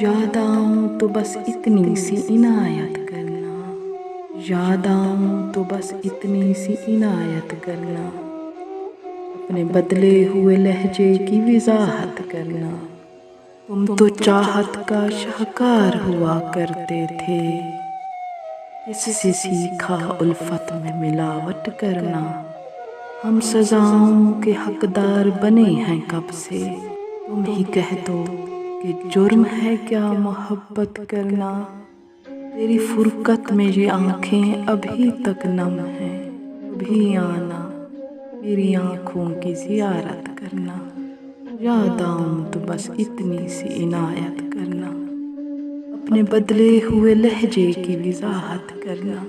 یاد آؤں تو بس اتنی سی عنایت کرنا، یاد آؤں تو بس اتنی سی عنایت کرنا، اپنے بدلے ہوئے لہجے کی وضاحت کرنا۔ تم تو چاہت کا شاہکار ہوا کرتے تھے، کس سے سیکھا الفت میں ملاوٹ کرنا۔ ہم سزاؤں کے حقدار بنے ہیں کب سے، تم ہی کہہ دو کہ جرم ہے کیا محبت کرنا۔ تیری فرقت میں یہ آنکھیں ابھی تک نم ہیں، کبھی آنا میری آنکھوں کی زیارت کرنا۔ یاد آؤں تو بس اتنی سی عنایت کرنا، اپنے بدلے ہوئے لہجے کی وضاحت کرنا۔